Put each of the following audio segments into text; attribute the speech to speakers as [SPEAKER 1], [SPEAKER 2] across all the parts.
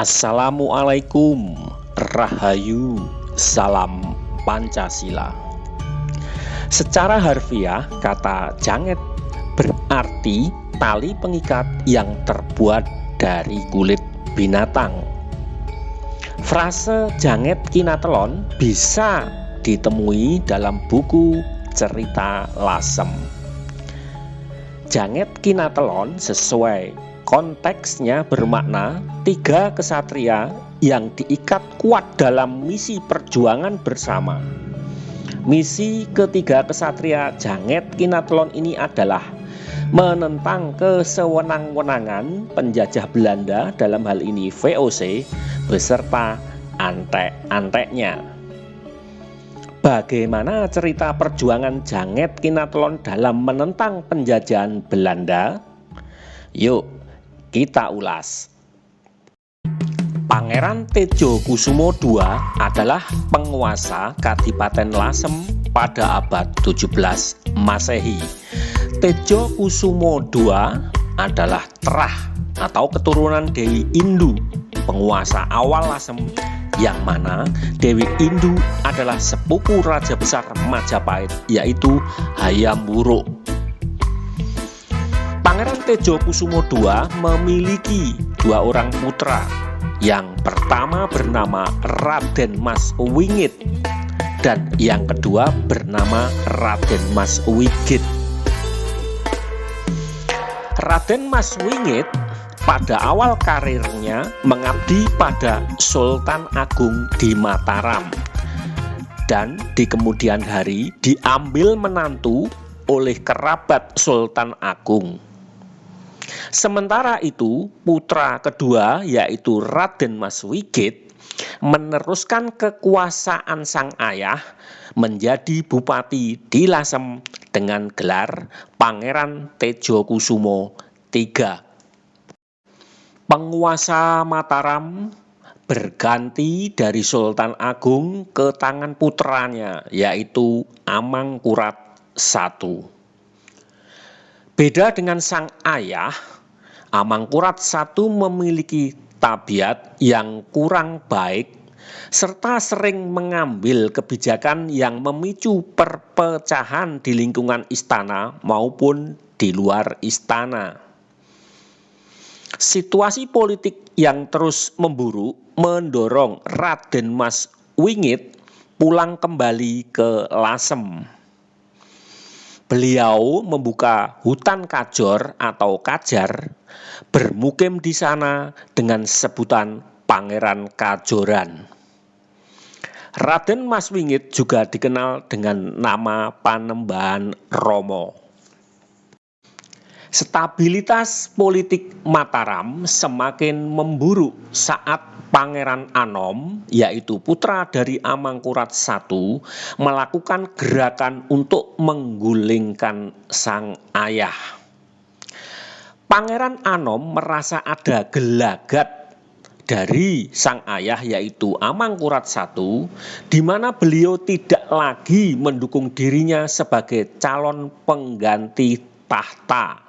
[SPEAKER 1] Assalamualaikum, Rahayu, salam Pancasila. Secara harfiah, kata janget berarti tali pengikat yang terbuat dari kulit binatang. Frase janget kinatelon bisa ditemui dalam buku cerita Lasem. Janget kinatelon sesuai konteksnya bermakna 3 kesatria yang diikat kuat dalam misi perjuangan bersama. Misi ketiga kesatria Janget Kinatelon ini adalah menentang kesewenang-wenangan penjajah Belanda, dalam hal ini VOC, beserta antek-anteknya. Bagaimana cerita perjuangan Janget Kinatelon dalam menentang penjajahan Belanda? Yuk kita ulas. Pangeran Tejokusumo II adalah penguasa Kadipaten Lasem pada abad 17 Masehi. Tejokusumo II adalah terah atau keturunan Dewi Indu, penguasa awal Lasem, yang mana Dewi Indu adalah sepupu Raja Besar Majapahit, yaitu Hayam Wuruk. Pangeran Tejokusumo II memiliki 2 orang putra. Yang pertama bernama Raden Mas Wingit dan yang kedua bernama Raden Mas Wigit. Raden Mas Wingit pada awal karirnya mengabdi pada Sultan Agung di Mataram dan di kemudian hari diambil menantu oleh kerabat Sultan Agung. Sementara itu, putra kedua yaitu Raden Mas Wigit meneruskan kekuasaan sang ayah menjadi bupati di Lasem dengan gelar Pangeran Tejokusumo III. Penguasa Mataram berganti dari Sultan Agung ke tangan putranya yaitu Amangkurat I. Beda dengan sang ayah, Amangkurat I memiliki tabiat yang kurang baik serta sering mengambil kebijakan yang memicu perpecahan di lingkungan istana maupun di luar istana. Situasi politik yang terus memburuk mendorong Raden Mas Wingit pulang kembali ke Lasem. Beliau membuka hutan Kajor atau Kajar, bermukim di sana dengan sebutan Pangeran Kajoran. Raden Mas Wingit juga dikenal dengan nama Panembahan Romo. Stabilitas politik Mataram semakin memburuk saat Pangeran Anom, yaitu putra dari Amangkurat I, melakukan gerakan untuk menggulingkan sang ayah. Pangeran Anom merasa ada gelagat dari sang ayah yaitu Amangkurat I, di mana beliau tidak lagi mendukung dirinya sebagai calon pengganti tahta.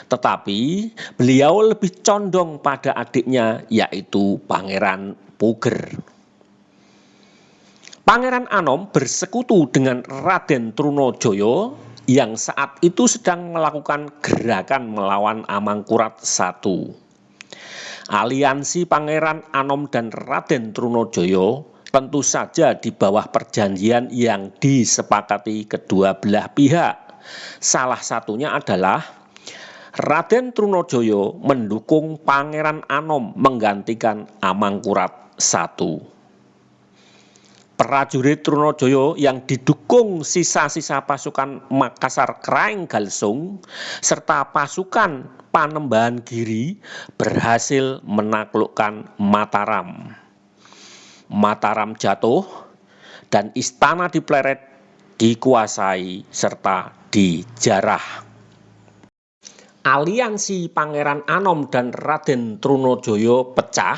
[SPEAKER 1] Tetapi beliau lebih condong pada adiknya yaitu Pangeran Puger. Pangeran Anom bersekutu dengan Raden Trunojoyo yang saat itu sedang melakukan gerakan melawan Amangkurat I. Aliansi Pangeran Anom dan Raden Trunojoyo tentu saja di bawah perjanjian yang disepakati kedua belah pihak. Salah satunya adalah Raden Trunojoyo mendukung Pangeran Anom menggantikan Amangkurat I. Prajurit Trunojoyo yang didukung sisa-sisa pasukan Makassar Kraeng Galsung serta pasukan Panembahan Giri berhasil menaklukkan Mataram. Mataram jatuh dan istana di Pleret dikuasai serta dijarah. Aliansi Pangeran Anom dan Raden Trunojoyo pecah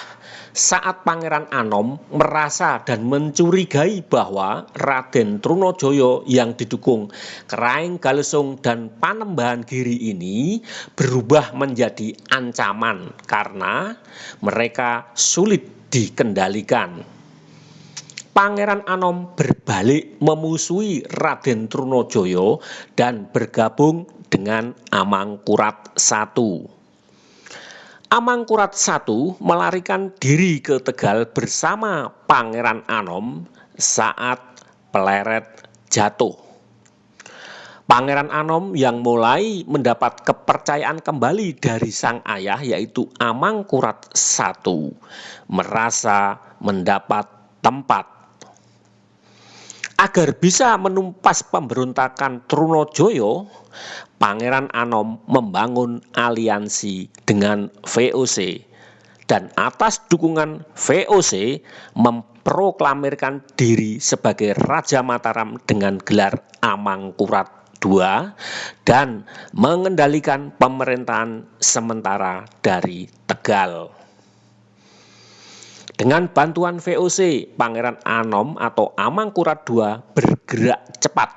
[SPEAKER 1] saat Pangeran Anom merasa dan mencurigai bahwa Raden Trunojoyo yang didukung Kraeng Galesung dan Panembahan Giri ini berubah menjadi ancaman karena mereka sulit dikendalikan. Pangeran Anom berbalik memusuhi Raden Trunojoyo dan bergabung dengan Amangkurat I. Amangkurat I melarikan diri ke Tegal bersama Pangeran Anom saat Pleret jatuh. Pangeran Anom yang mulai mendapat kepercayaan kembali dari sang ayah yaitu Amangkurat I merasa mendapat tempat. Agar bisa menumpas pemberontakan Trunojoyo, Pangeran Anom membangun aliansi dengan VOC dan atas dukungan VOC memproklamirkan diri sebagai Raja Mataram dengan gelar Amangkurat II dan mengendalikan pemerintahan sementara dari Tegal. Dengan bantuan VOC, Pangeran Anom atau Amangkurat II bergerak cepat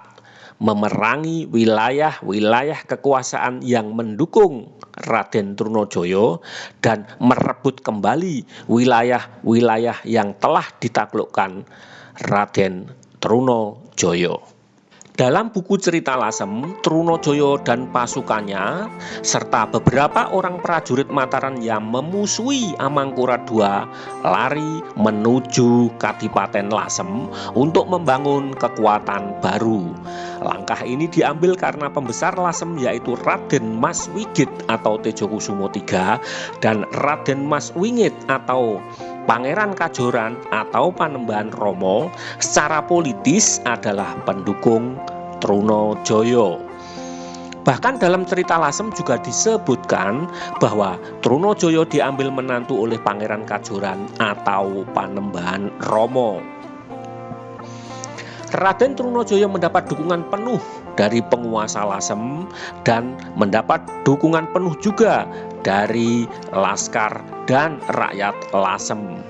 [SPEAKER 1] memerangi wilayah-wilayah kekuasaan yang mendukung Raden Trunojoyo dan merebut kembali wilayah-wilayah yang telah ditaklukkan Raden Trunojoyo. Dalam buku cerita Lasem, Trunojoyo dan pasukannya serta beberapa orang prajurit Mataram yang memusuhi Amangkurat II lari menuju Kadipaten Lasem untuk membangun kekuatan baru. Langkah ini diambil karena pembesar Lasem yaitu Raden Mas Wigit atau Tejokusumo III dan Raden Mas Wingit atau Pangeran Kajoran atau Panembahan Romo secara politis adalah pendukung Trunojoyo. Bahkan dalam cerita Lasem juga disebutkan bahwa Trunojoyo diambil menantu oleh Pangeran Kajoran atau Panembahan Romo. Raden Trunojoyo mendapat dukungan penuh dari penguasa Lasem dan mendapat dukungan penuh juga dari laskar dan rakyat Lasem.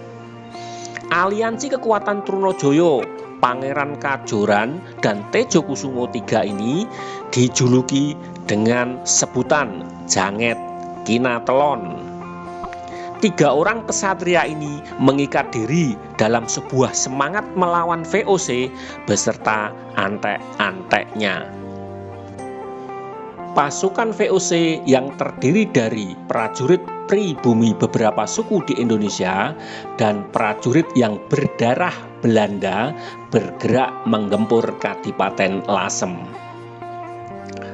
[SPEAKER 1] Aliansi kekuatan Trunojoyo, Pangeran Kajoran, dan Tejokusumo III ini dijuluki dengan sebutan Janget Kinatelon. 3 orang kesatria ini mengikat diri dalam sebuah semangat melawan VOC beserta antek-anteknya. Pasukan VOC yang terdiri dari prajurit pribumi beberapa suku di Indonesia dan prajurit yang berdarah Belanda bergerak menggempur Kadipaten Lasem.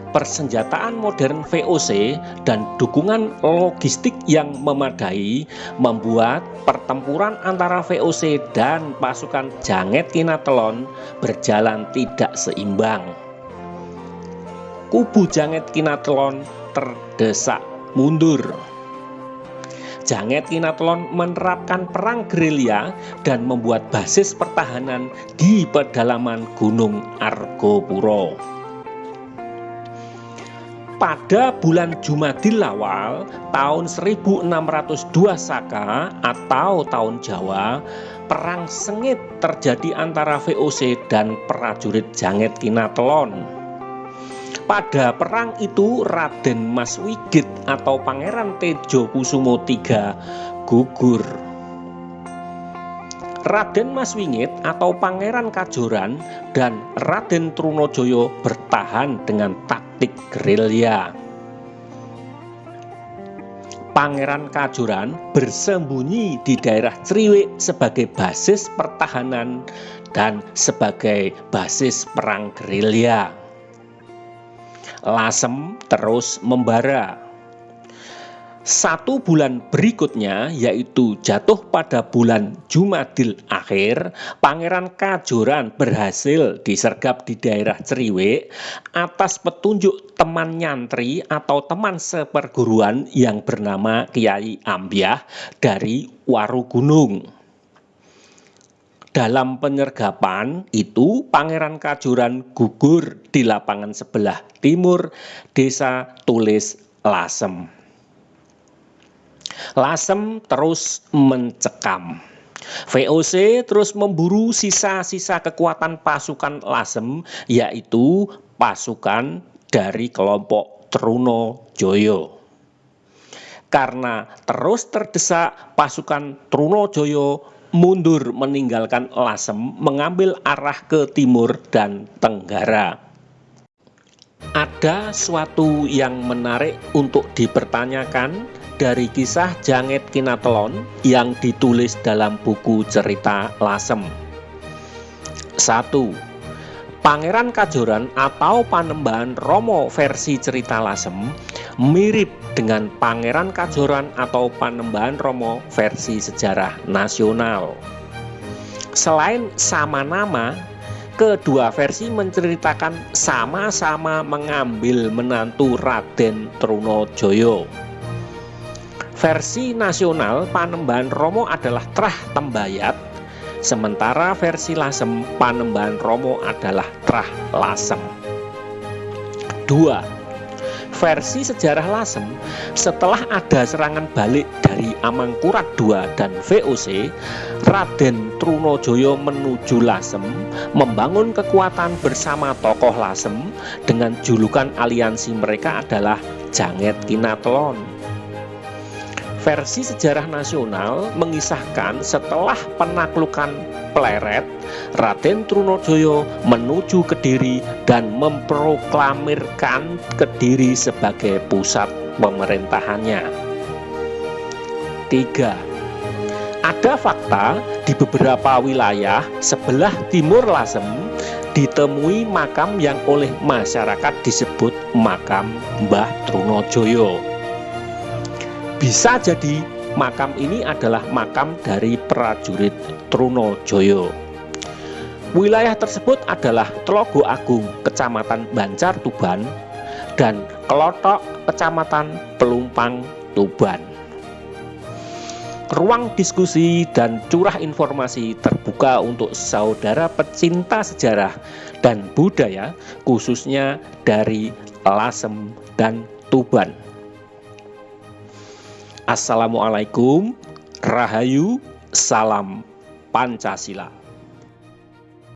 [SPEAKER 1] Persenjataan modern VOC dan dukungan logistik yang memadai membuat pertempuran antara VOC dan pasukan Janget Kinatelon berjalan tidak seimbang. Kubu Janget Kinatelon terdesak mundur. Janget Kinatelon menerapkan perang gerilya dan membuat basis pertahanan di pedalaman Gunung Argopuro. Pada bulan Jumadil Awal tahun 1602 Saka atau tahun Jawa, perang sengit terjadi antara VOC dan prajurit Janget Kinatelon. Pada perang itu Raden Mas Wigit atau Pangeran Tejokusumo III gugur. Raden Mas Wingit atau Pangeran Kajoran dan Raden Trunojoyo bertahan dengan taktik gerilya. Pangeran Kajoran bersembunyi di daerah Criwik sebagai basis pertahanan dan sebagai basis perang gerilya. Lasem terus membara. 1 bulan berikutnya yaitu jatuh pada bulan Jumadil akhir, Pangeran Kajoran berhasil disergap di daerah Criwik atas petunjuk teman nyantri atau teman seperguruan yang bernama Kiai Ambyah dari Warugunung. Dalam penyergapan itu Pangeran Kajoran gugur di lapangan sebelah timur Desa Tulis Lasem. Lasem terus mencekam. VOC terus memburu sisa-sisa kekuatan pasukan Lasem, yaitu pasukan dari kelompok Trunojoyo. Karena terus terdesak, pasukan Trunojoyo mundur meninggalkan Lasem, mengambil arah ke timur dan tenggara. Ada suatu yang menarik untuk dipertanyakan dari kisah Janget Kinatelon yang ditulis dalam buku cerita Lasem. 1. Pangeran Kajoran atau Panembahan Romo versi cerita Lasem mirip dengan Pangeran Kajoran atau Panembahan Romo versi sejarah nasional. Selain sama nama, kedua versi menceritakan sama-sama mengambil menantu Raden Trunojoyo. Versi nasional Panembahan Romo adalah Trah Tembayat, sementara versi Lasem Panembahan Romo adalah Trah Lasem. 2. Versi sejarah Lasem, setelah ada serangan balik dari Amangkurat II dan VOC, Raden Trunojoyo menuju Lasem, membangun kekuatan bersama tokoh Lasem dengan julukan aliansi mereka adalah Janget Kinatelon. Versi sejarah nasional mengisahkan setelah penaklukan Pleret, Raden Trunojoyo menuju Kediri dan memproklamirkan Kediri sebagai pusat pemerintahannya. 3. Ada fakta di beberapa wilayah sebelah timur Lasem ditemui makam yang oleh masyarakat disebut makam Mbah Trunojoyo. Bisa jadi makam ini adalah makam dari prajurit Trunojoyo. Wilayah tersebut adalah Tlogo Agung, Kecamatan Banjar Tuban, dan Klothok, Kecamatan Pelumpang Tuban. Ruang diskusi dan curah informasi terbuka untuk saudara pecinta sejarah dan budaya, khususnya dari Lasem dan Tuban. Assalamualaikum, Rahayu, Salam Pancasila.